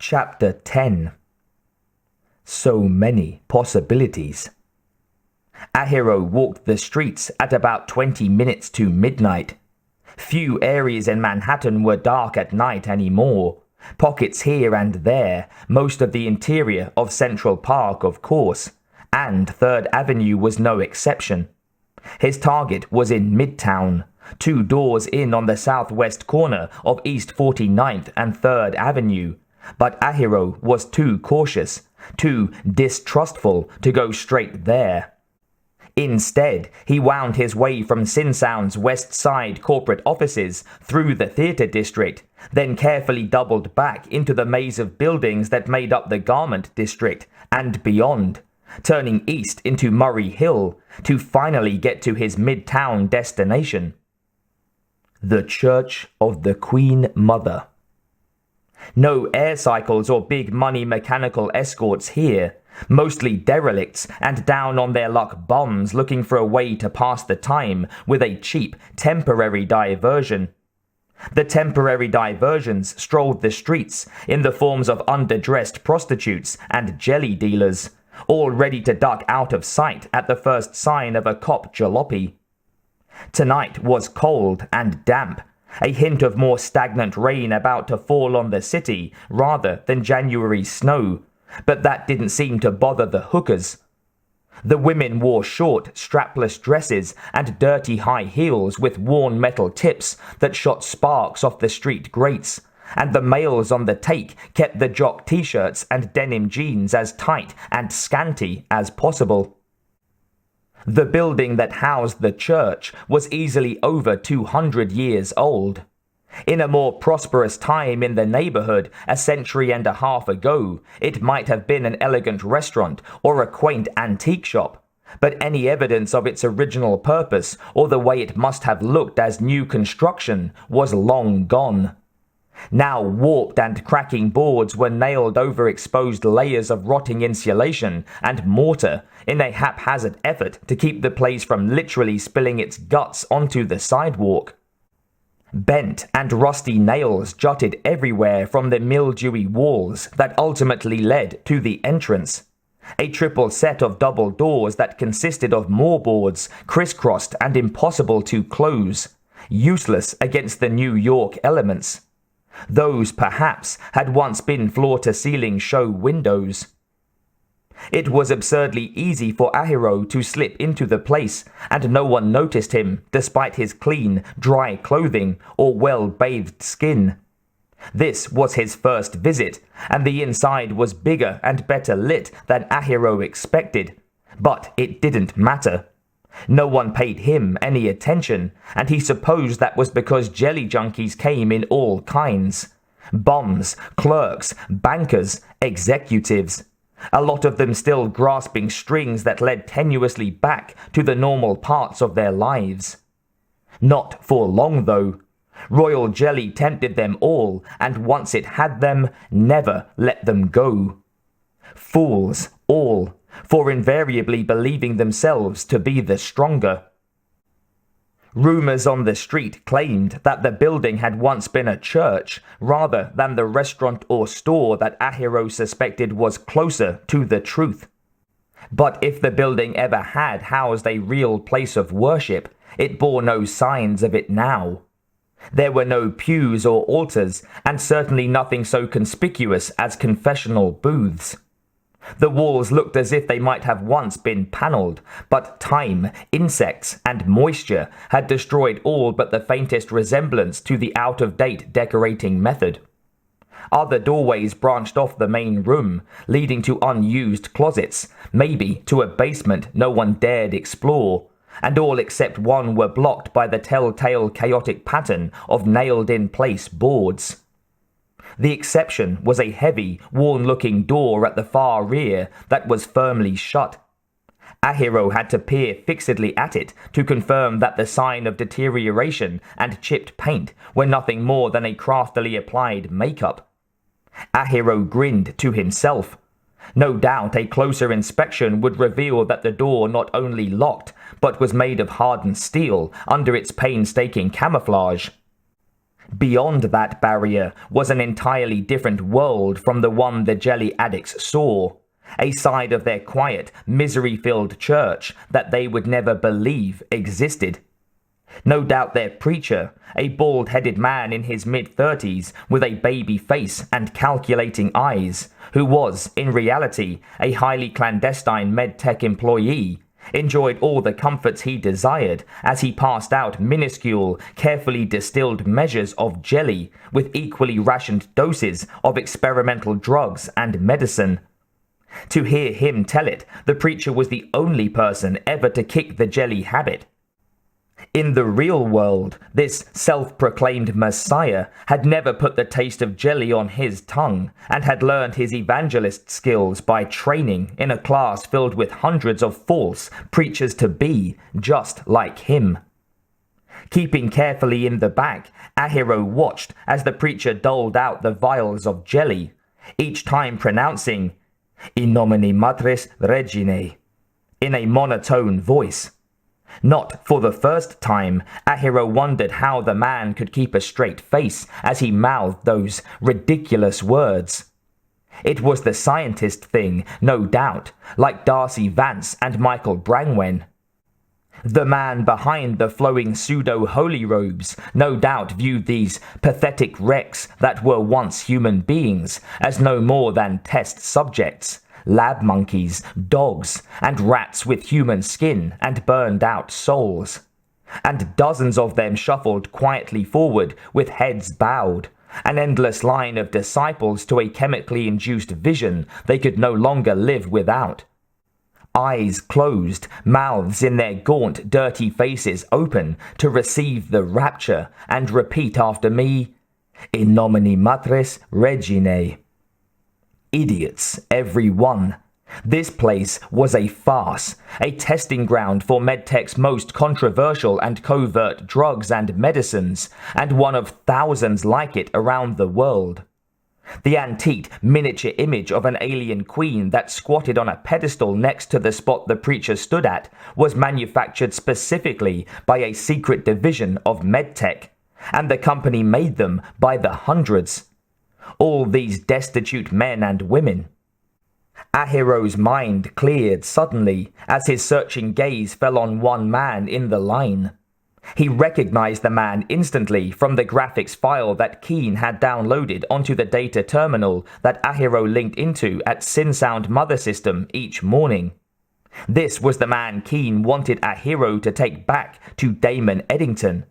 Chapter 10. So many possibilities. Ahiro walked the streets at about 20 minutes to midnight. Few areas in Manhattan were dark at night anymore. Pockets here and there, most of the interior of Central Park, of course, and 3rd Avenue was no exception. His target was in Midtown, 2 doors in on the southwest corner of East 49th and 3rd Avenue. But Ahiro was too cautious, too distrustful to go straight there. Instead, he wound his way from Sinsound's West Side corporate offices through the theater district, then carefully doubled back into the maze of buildings that made up the garment district and beyond, turning east into Murray Hill to finally get to his Midtown destination. The Church of the Queen Mother. No air cycles or big money mechanical escorts here, mostly derelicts and down on their luck bums looking for a way to pass the time with a cheap, temporary diversion. The temporary diversions strolled the streets in the forms of underdressed prostitutes and jelly dealers, all ready to duck out of sight at the first sign of a cop jalopy. Tonight was cold and damp, a hint of more stagnant rain about to fall on the city rather than January snow, but that didn't seem to bother the hookers. The women wore short, strapless dresses and dirty high heels with worn metal tips that shot sparks off the street grates, and the males on the take kept the jock t-shirts and denim jeans as tight and scanty as possible. The building that housed the church was easily over 200 years old. In a more prosperous time in the neighborhood, a century and a half ago, it might have been an elegant restaurant or a quaint antique shop, but any evidence of its original purpose or the way it must have looked as new construction was long gone. Now warped and cracking boards were nailed over exposed layers of rotting insulation and mortar in a haphazard effort to keep the place from literally spilling its guts onto the sidewalk. Bent and rusty nails jutted everywhere from the mildewy walls that ultimately led to the entrance. A triple set of double doors that consisted of more boards, crisscrossed and impossible to close, useless against the New York elements. Those, perhaps, had once been floor-to-ceiling show windows. It was absurdly easy for Ahiro to slip into the place, and no one noticed him despite his clean, dry clothing or well-bathed skin. This was his first visit, and the inside was bigger and better lit than Ahiro expected. But it didn't matter. No one paid him any attention, and he supposed that was because jelly junkies came in all kinds. Bums, clerks, bankers, executives. A lot of them still grasping strings that led tenuously back to the normal parts of their lives. Not for long, though. Royal jelly tempted them all, and once it had them, never let them go. Fools, all, for invariably believing themselves to be the stronger. Rumors on the street claimed that the building had once been a church, rather than the restaurant or store that Ahiro suspected was closer to the truth. But if the building ever had housed a real place of worship, it bore no signs of it now. There were no pews or altars, and certainly nothing so conspicuous as confessional booths. The walls looked as if they might have once been panelled, but time, insects, and moisture had destroyed all but the faintest resemblance to the out-of-date decorating method. Other doorways branched off the main room, leading to unused closets, maybe to a basement no one dared explore, and all except one were blocked by the telltale chaotic pattern of nailed-in-place boards. The exception was a heavy, worn-looking door at the far rear that was firmly shut. Ahiro had to peer fixedly at it to confirm that the sign of deterioration and chipped paint were nothing more than a craftily applied makeup. Ahiro grinned to himself. No doubt a closer inspection would reveal that the door not only locked, but was made of hardened steel under its painstaking camouflage. Beyond that barrier was an entirely different world from the one the jelly addicts saw, a side of their quiet, misery-filled church that they would never believe existed. No doubt their preacher, a bald-headed man in his mid-30s with a baby face and calculating eyes, who was, in reality, a highly clandestine medtech employee, enjoyed all the comforts he desired as he passed out minuscule, carefully distilled measures of jelly with equally rationed doses of experimental drugs and medicine. To hear him tell it, the preacher was the only person ever to kick the jelly habit. In the real world, this self-proclaimed messiah had never put the taste of jelly on his tongue and had learned his evangelist skills by training in a class filled with hundreds of false preachers-to-be just like him. Keeping carefully in the back, Ahiro watched as the preacher doled out the vials of jelly, each time pronouncing "In nomine Matris Reginae" in a monotone voice. Not for the first time, Ahiro wondered how the man could keep a straight face as he mouthed those ridiculous words. It was the scientist thing, no doubt, like Darcy Vance and Michael Brangwen. The man behind the flowing pseudo-holy robes no doubt viewed these pathetic wrecks that were once human beings as no more than test subjects. Lab monkeys, dogs, and rats with human skin and burned-out souls. And dozens of them shuffled quietly forward with heads bowed, an endless line of disciples to a chemically induced vision they could no longer live without. Eyes closed, mouths in their gaunt, dirty faces open to receive the rapture and repeat after me, "In nomine Matris Reginae." Idiots, every one. This place was a farce, a testing ground for medtech's most controversial and covert drugs and medicines, and one of thousands like it around the world. The antique miniature image of an alien queen that squatted on a pedestal next to the spot the preacher stood at was manufactured specifically by a secret division of medtech, and the company made them by the hundreds. All these destitute men and women. Ahiro's mind cleared suddenly as his searching gaze fell on one man in the line. He recognized the man instantly from the graphics file that Keen had downloaded onto the data terminal that Ahiro linked into at SynSound Mother System each morning. This was the man Keen wanted Ahiro to take back to Damon Eddington,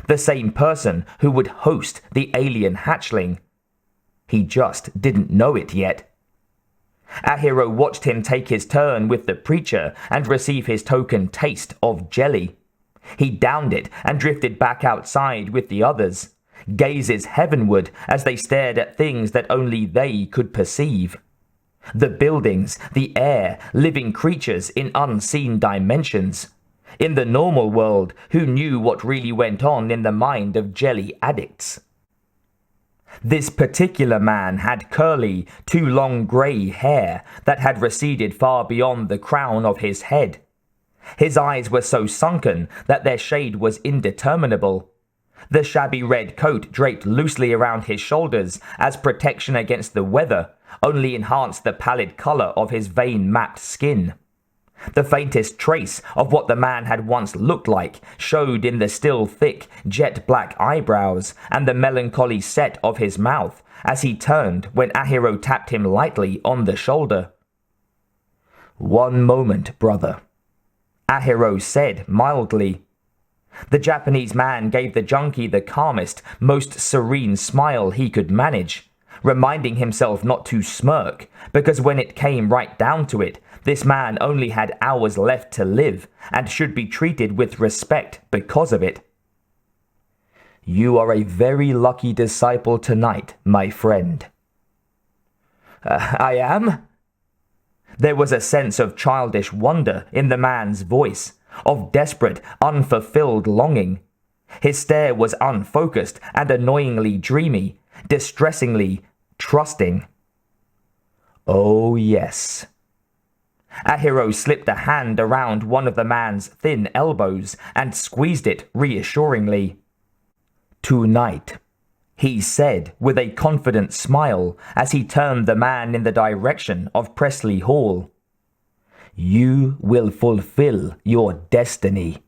the same person who would host the alien hatchling. He just didn't know it yet. Ahiro watched him take his turn with the preacher and receive his token taste of jelly. He downed it and drifted back outside with the others, gazes heavenward as they stared at things that only they could perceive. The buildings, the air, living creatures in unseen dimensions. In the normal world, who knew what really went on in the mind of jelly addicts? This particular man had curly, too long grey hair that had receded far beyond the crown of his head. His eyes were so sunken that their shade was indeterminable. The shabby red coat draped loosely around his shoulders as protection against the weather only enhanced the pallid colour of his vein-mapped skin. The faintest trace of what the man had once looked like showed in the still thick, jet-black eyebrows and the melancholy set of his mouth as he turned when Ahiro tapped him lightly on the shoulder. "One moment, brother," Ahiro said mildly. The Japanese man gave the junkie the calmest, most serene smile he could manage, reminding himself not to smirk, because when it came right down to it, this man only had hours left to live, and should be treated with respect because of it. "You are a very lucky disciple tonight, my friend." I am?" There was a sense of childish wonder in the man's voice, of desperate, unfulfilled longing. His stare was unfocused and annoyingly dreamy, distressingly trusting. "Oh, yes." Ahiro slipped a hand around one of the man's thin elbows and squeezed it reassuringly. "Tonight, he said with a confident smile as he turned the man in the direction of Presley Hall. You will fulfill your destiny.